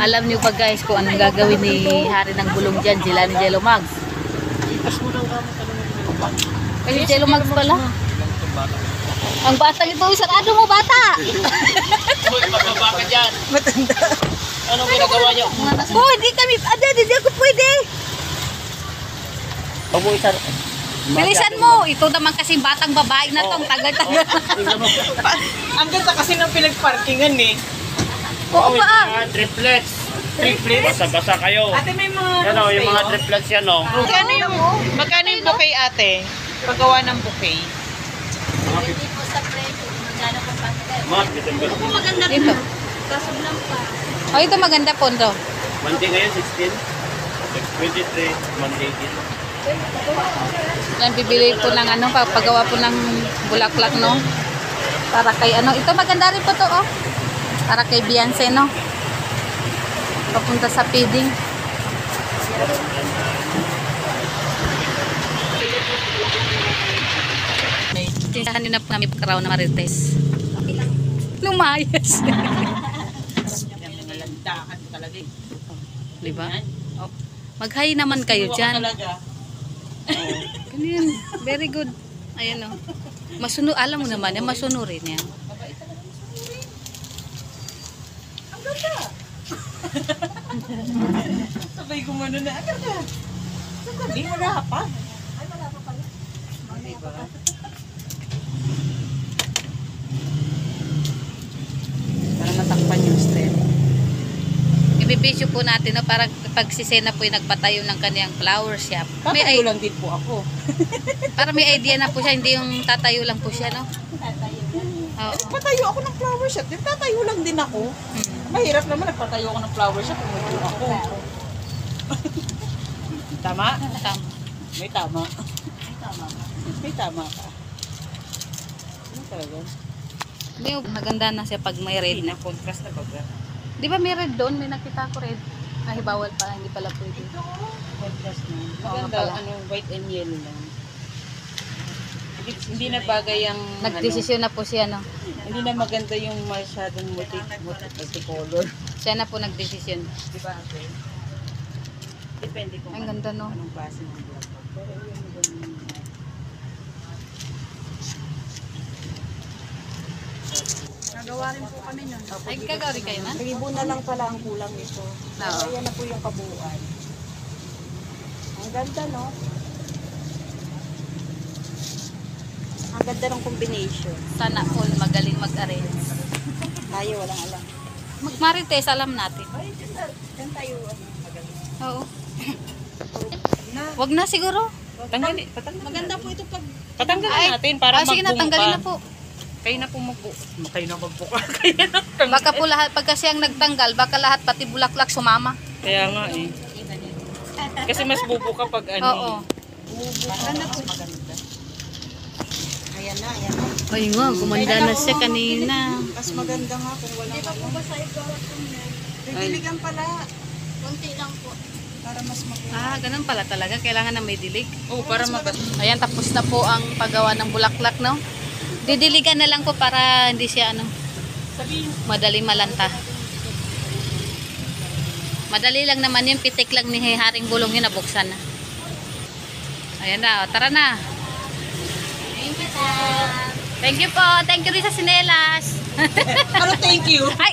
Alam niyo ba guys kung anong gagawin ni Hari ng Bulong dyan, sila ni Jello Mags? Kasi Jello Mags pala. Ang batang ito, sarado mo bata! Uy, magbaba ka dyan. Matanda. Anong ginagawa niyo? Oh, hindi kami, hindi ako pwede. Huwag mo isar. Bilisan mo! Ito naman kasing batang babae na tong tagal-tagal. Ang ganda kasi ng pinagparkingan eh. Oo ba? Triplets. Triplets? Basa-basa kayo. Ate, may mga Yan o, yung mga triplets yan o. Magkano yung bouquet ate? Paggawa ng bouquet. Hindi po sa presyo. Magkano po pastel? Maganda. Ito. Oh, ito maganda po ito. Monday ngayon, 16. 23, Monday din. Yan, bibili po ng ano, paggawa po ng bulaklak, no? Para kay ano, ito maganda rin po to, oh. Para kay Beyonce, no? Papunta sa feeding. Kanina po namin pagkaraw na Marites. Lumayas. Nalandakan talaga eh. Diba? Mag-hi naman kayo dyan. Ganyan. Very good. Ayan o. Masuno, alam mo naman yan, masunurin yan. Ang ganda. Sabay ko mano na. Ang ganda. Sabi, wala pa. Ay, wala pa pala. Diba? Para matakpan yung stem. Ibibisyo po natin no, para pag si Sena po yung nagpatayo ng kaniyang flower shop. Tatayo lang din po ako. Para may idea na po siya, hindi yung tatayo lang po siya, no? Oo. Patayo ako ng flower shop. Tatayo lang din ako. Mahirap naman nagpatayo ako ng flower shop kung may ako. Tama? Tama. May tama. May tama ka. Ano talaga? Hindi, maganda na siya pag may red na. Contrast na baga. Di ba may red doon? May nakita ko red. Ay, bawal pa. Hindi pala pwede. Contrast na. Oo nga Maganda, pala. ano, white and yellow lang. Hindi na bagay ang Nagdesisyon na po siya, no? hindi na maganda yung masyadong multicolor. Siya na po nagdesisyon. Di ba ate? Depende kung Ang ganda, no? anong klase ng black. Pero yun yung nagawa rin po kami nun. Ay, gagawin kayo na? Ribo na lang pala ang kulang nito. Oo. Ayan na po yung kabuuan. Ang ganda, no? Ang ganda ng combination. Sana all magaling mag-arrange. Tayo, walang alam. Magmarites, alam natin. Ay, dyan tayo. Magaling. Oo. Na. Wag na siguro. Patanggalin. Maganda po ito pag... Patanggalin natin para sige na, tanggalin na po. Kayo na po magbuka. Kayo na magbuka. Kayo na tanggalin. Baka po lahat, pagka siyang nagtanggal, baka lahat pati bulaklak sumama. Kaya nga eh. Kasi mas bubuka pag ano. Oo. Maganda po. Maganda. Ayan na, ayan na. Ay nga, gumanda na siya kanina. Mas maganda nga kung walang ano. Hindi pa po ba sa'yo gawat po niya? Diligan pala. Kunti lang po. Para mas maganda. Ah, ganun pala talaga. Kailangan na may dilig. Oo, para maganda. Ayan, tapos na po ang paggawa ng bulaklak, no? Didiligan na lang po para hindi siya, ano, madaling malanta. Madali lang naman yung pitik lang ni Haring Bulong yun, nabuksan na. Ayan na, tara na. Thank you po. Thank you po. Thank you rin sa sinelas. Ano thank you? Ay!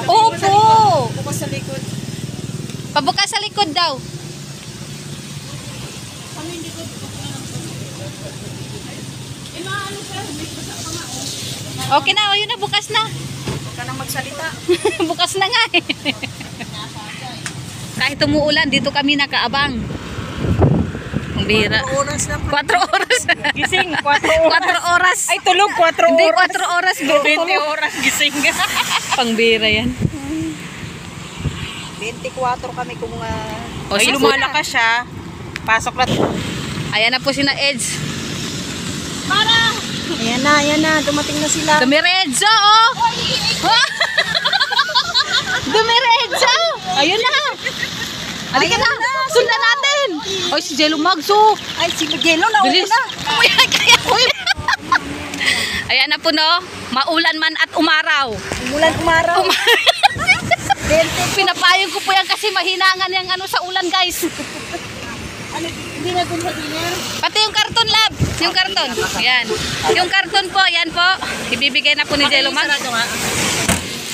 Opo! Bukas sa likod. Pabukas sa likod daw. Okay na, yun na, bukas na. Huwag ka nang magsalita. Bukas na nga eh. Kahit umuulan, dito kami nakaabang. Ang bihira. 4 oras lang. 4 oras. Gising, 4 4 oras. Ay, tulog 4 oras. Hindi, 4 oras. 20 oras gising. Pangbira yan. 24 kami kung O, ay sige. lumalakas siya. Pasok na. Ayan na po si na Eds. Ayan na. Dumating na sila. Dumiretso, oh! Dumiretso! Ayun na! Halika na! Sundan natin! Ay, si Jello Magso! Ay, si Miguelo na Bilis! una. Ayan na po, no? Maulan man at umaraw. Umulan umaraw. Pinapayong ko po yan kasi mahinangan yung ano sa ulan, guys. Ano, hindi na dun sa dinner? Pati yung karton, lab. Yung karton. Yan. Yung karton po, yan po. Ibibigay na po ni Jello Mag.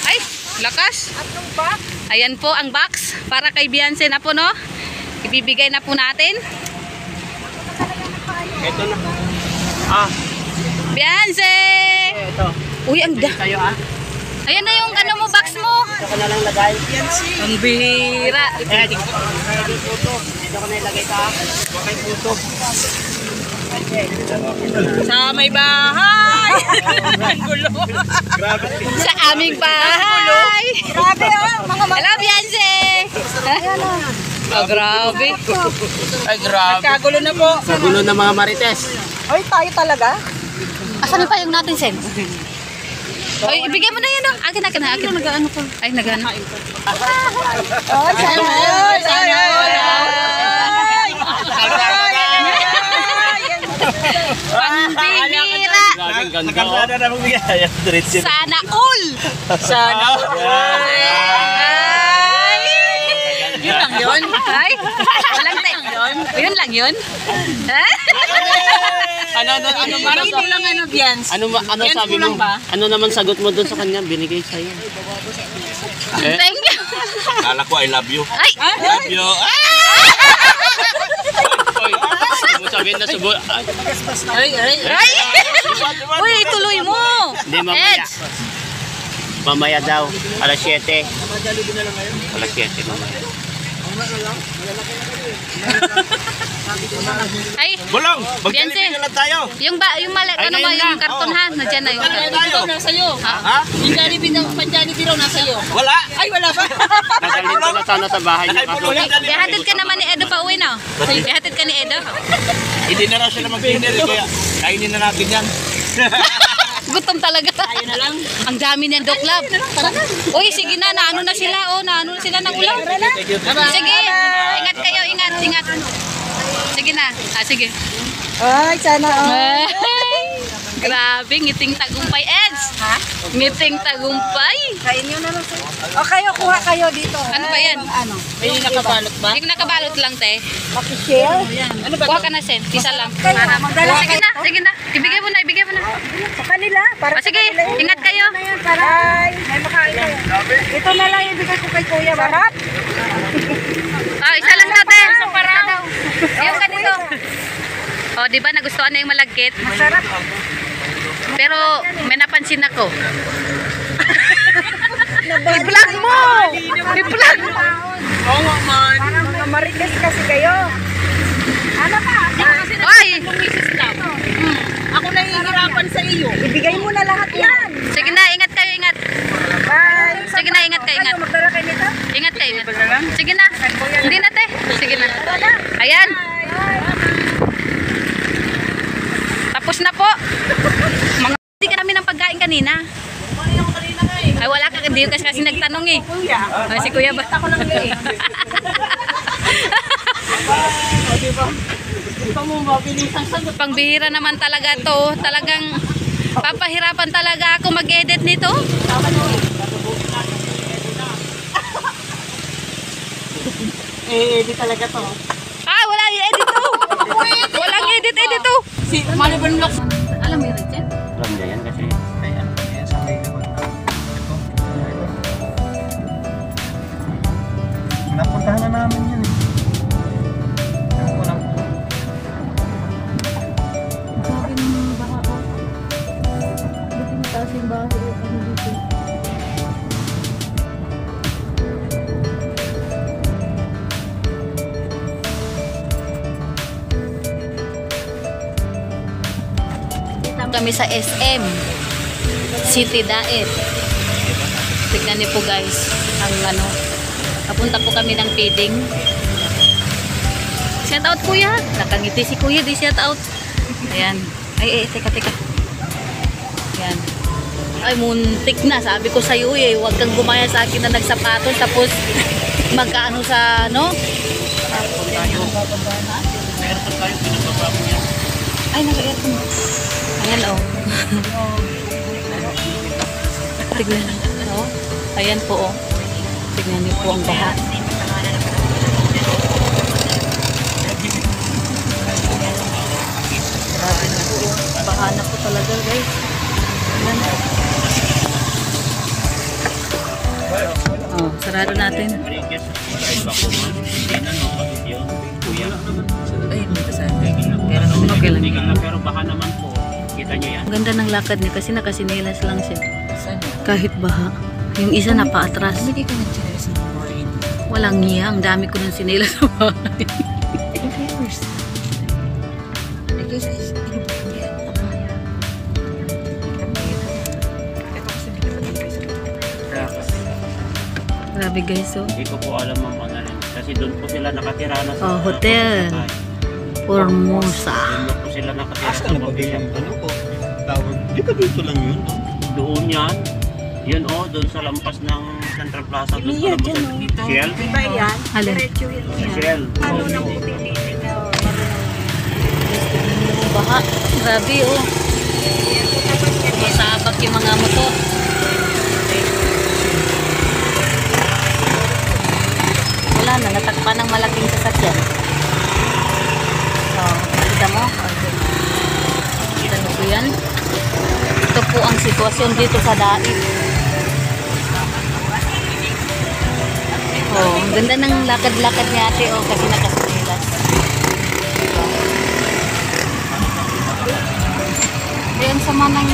Ay, lakas. Atong ba? Ayan po ang box para kay Beyonce na po, no? Ibibigay na po natin. Ito na. Ah, Beyonce! ito. Uy, ang da. Tayo ah. Ayan na yung ano mo, box mo. Ito ko na lang lagay. Ang bihira. Dito ko na ilagay ka. Okay, puto. Sa may bahay! Ang gulo! Grabe. Sa aming bahay. Grabe mga Hello, Beyonce! Oh, grabe. Ay, grabe. Kagulo na po. Sa gulo ng mga marites. Ay, tayo talaga? Asan pa yung natin, Sen? Ay, ibigay mo na yan, oh. Akin. Nag-ano ko. Ay, nag-ano. Ay, sana all! Sana all! Pambihira. Ang ganda. Nakakala na magbigay. Sana all. Sana all! Yun lang yun? Ay, walang yun. Yun lang yun. Marito lang ano, Bians. Ano Yan sabi kulang mo? ba? Ano naman sagot mo doon sa kanya? Binigay sa'yo. Thank you. Kala ko I love you. Ay, Love you. Ano mo sabihin na subo? Ay! uy, tuloy mo. Hindi, mamaya. Eds. Mamaya daw. Alas 7. Alas 7 mamaya. Ay, Bulong! Beyonce. Mag-delivery na lang tayo. Yung ano ba, ngayon yung na. karton, ha? Nandiyan na yung karton. Tayo. Nasa iyo. Ha? Yung Jollibee daw, pan-Jollibee raw nasa iyo. Wala. Ay, wala ba? Nadalhin ko na sana sa bahay niya. Kaso, Ihatid ka naman ni Edo pa uwi, no? Ihatid ka ni Edo. hindi na raw sila mag-dinner. Kaya kainin na natin yan. Gutom talaga. Tayo na lang. Ang dami niyan, Doc Lab. Uy, sige na, naano na sila, oh, naano na sila ng ulam. Sige, ingat kayo, ingat. Sige na, sige. Ay, sana all. Ay, grabe, ngiting tagumpay, Eds. Ha? Ngiting tagumpay. Kain nyo na lang sa'yo. O kayo, kuha kayo dito. Ano ba yan? Ano? May nakabalot ba? Hindi ko nakabalot lang, te. Makishare? Ano ba? Kuha ka na, Sen. Isa lang. Para magdala Sige na, sige na. Ibigay mo na. Sa kanila. Para O, sige, ingat kayo. Bye. May makain kayo. Ito na lang ibigay ko kay Kuya. Sarap. Oh, isa lang na, te. Yung ganito. O, di ba nagustuhan na yung malagkit? Masarap. Pero may napansin ako. I-vlog mo! I-vlog mo! Oo nga man. Parang mga marites kasi kayo. Ano ba? Oy! Ako nahihirapan sa iyo. Ibigay mo na lahat yan. Sige na, ingat kayo, ingat. Bye. Sige na, ingat kayo, ingat. Magdala kayo nito. Ingat kayo, ingat. Sige na. Hindi na, te. Sige na. Ayan. Tapos na po. Mga hindi ka namin ng pagkain kanina. Ay, wala ka. Hindi kasi nagtanong eh. Kuya. Ay, si Kuya ba? Ako lang eh. Pangbihira naman talaga to. Talagang papahirapan talaga ako mag-edit nito. Di talaga to. Ah, wala i-edit to. Walang edit to. Si Maliban Vlogs. Alam mo yun, Richard? Alam niya yan kasi. Napuntahan na namin yun eh. Yung ko lang. Sabi mo baka ko. Buti mataas yung bahay. Ano dito? Kami sa SM City Daet. Tignan niyo po guys ang ano. Papunta po kami ng feeding. Shout out kuya. Nakangiti si kuya, di shout out. Ayan. Ay, teka. Ayan. Ay, muntik na. Sabi ko sa'yo eh, huwag kang gumaya sa akin na nagsapatos tapos magkaano sa ano. Ay, nag-aircon. Ayan oh. Tignan. Oh. Ayan po oh. Tignan. Tingnan niyo po ang baha. Grabe na po. Baha na po talaga guys. Ayan. Oh, sarado natin. Okay lang. Pero baka naman po, kita niyo yan. Ang ganda ng lakad niya kasi nakasinelas lang siya. Kahit baha. Yung isa na paatras. Hindi ka nagsinelas ng board. Walang niya. Ang dami ko ng sinelas sa bahay. Grabe guys, oh. Hindi ko po alam ang mga rin. Kasi doon po sila nakatira na sa Oh, hotel. Formosa. Doon po sila nakatira sa pavilion. Ano po? Tawag. Di ba dito lang yun? No? Doon yan. Yun doon sa lampas ng Central Plaza. Doon sa lampas ng Shell. Diba yan? Alin? Diretso yun yan. Shell. Ano na puti-titi na Yung baha. Grabe, oh. Masabak yung mga motor. Wala na, natakpan ng malaking sasakyan. Oh, kita mo? Kita mo po yan? Ito po ang sitwasyon dito sa Daig. Oh, ang ganda ng lakad-lakad ni ate, oh, kasi nakasilas. Ayan, sama ng